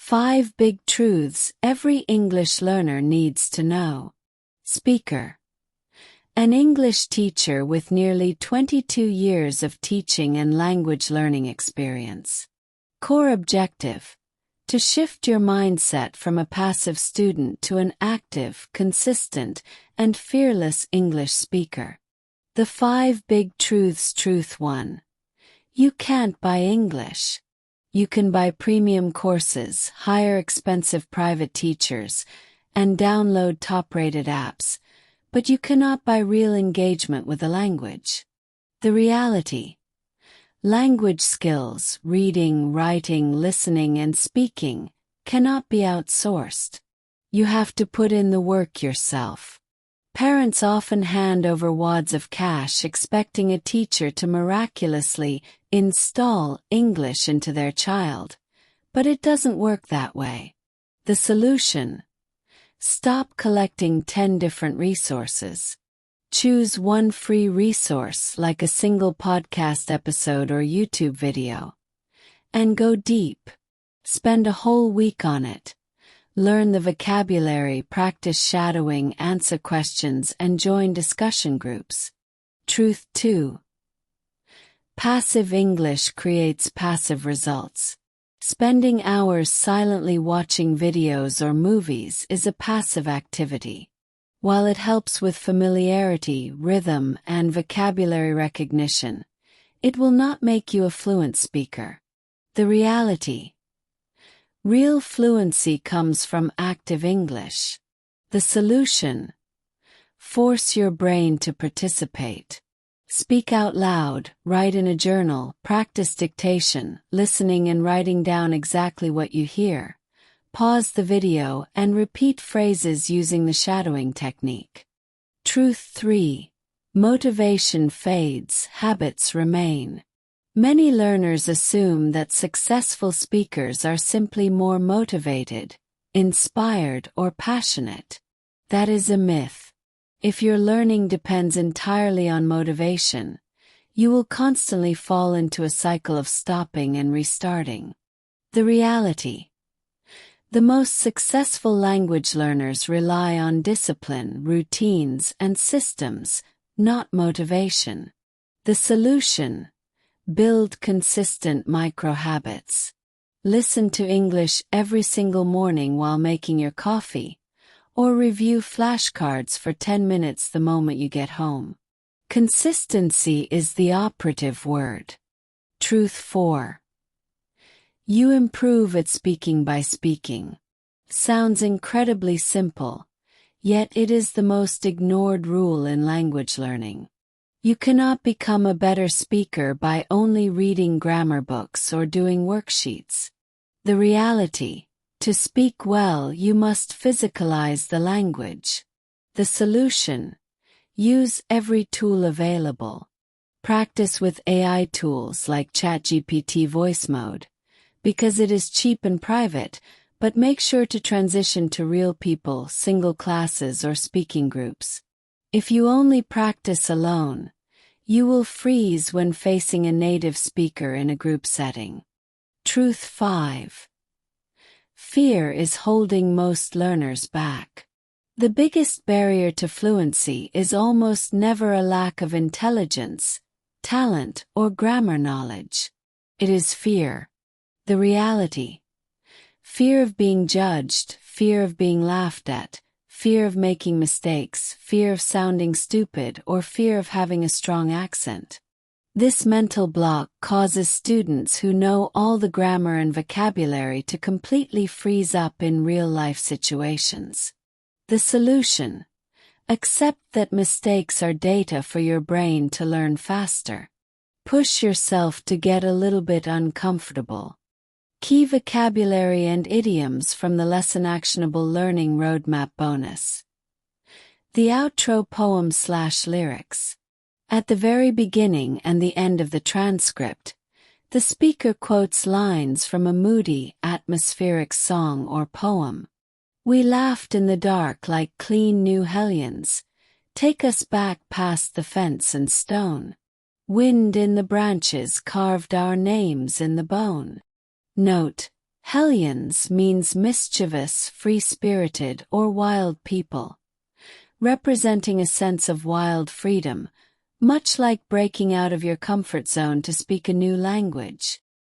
5 Big Truths Every English Learner Needs to Know. Speaker. An English teacher with nearly 22 years of teaching and language learning experience. Core objective: to shift your mindset from a passive student to an active, consistent, and fearless English speaker. The 5 Big Truths. Truth 1. You can't buy English. You can buy premium courses, hire expensive private teachers, and download top-rated apps, but you cannot buy real engagement with the language. The reality: language skills, reading, writing, listening, and speaking, cannot be outsourced. You have to put in the work yourself. Parents often hand over wads of cash expecting a teacher to miraculously install English into their child, but it doesn't work that way. The solution: stop collecting 10 different resources. Choose one free resource like a single podcast episode or YouTube video. And go deep. Spend a whole week on it. Learn the vocabulary, practice shadowing, answer questions, and join discussion groups. Truth 2. Passive English creates passive results. Spending hours silently watching videos or movies is a passive activity. While it helps with familiarity, rhythm, and vocabulary recognition, it will not make you a fluent speaker. The reality: real fluency comes from active English. The solution: force your brain to participate. Speak out loud, write in a journal, practice dictation, listening and writing down exactly what you hear. Pause the video and repeat phrases using the shadowing technique. Truth 3. Motivation fades, habits remain. Many learners assume that successful speakers are simply more motivated, inspired, or passionate. That is a myth. If your learning depends entirely on motivation, you will constantly fall into a cycle of stopping and restarting. The reality: the most successful language learners rely on discipline, routines, and systems, not motivation. The solution: build consistent micro-habits. Listen to English every single morning while making your coffee, or review flashcards for 10 minutes the moment you get home. Consistency is the operative word. Truth 4. You improve at speaking by speaking. Sounds incredibly simple, yet it is the most ignored rule in language learning. You cannot become a better speaker by only reading grammar books or doing worksheets. The reality: to speak well, you must physicalize the language. The solution: use every tool available. Practice with AI tools like ChatGPT voice mode, because it is cheap and private, but make sure to transition to real people, single classes, or speaking groups. If you only practice alone, you will freeze when facing a native speaker in a group setting. Truth 5. Fear is holding most learners back. The biggest barrier to fluency is almost never a lack of intelligence, talent, or grammar knowledge. It is fear. The reality: fear of being judged, fear of being laughed at, fear of making mistakes, fear of sounding stupid, or fear of having a strong accent. This mental block causes students who know all the grammar and vocabulary to completely freeze up in real-life situations. The solution: accept that mistakes are data for your brain to learn faster. Push yourself to get a little bit uncomfortable. Key vocabulary and idioms from the Lesson Actionable Learning Roadmap bonus. The outro poem/lyrics. At the very beginning and the end of the transcript, the speaker quotes lines from a moody, atmospheric song or poem. We laughed in the dark like clean new hellions. Take us back past the fence and stone. Wind in the branches carved our names in the bone. Note: Hellions means mischievous, free-spirited, or wild people, representing a sense of wild freedom, much like breaking out of your comfort zone to speak a new language.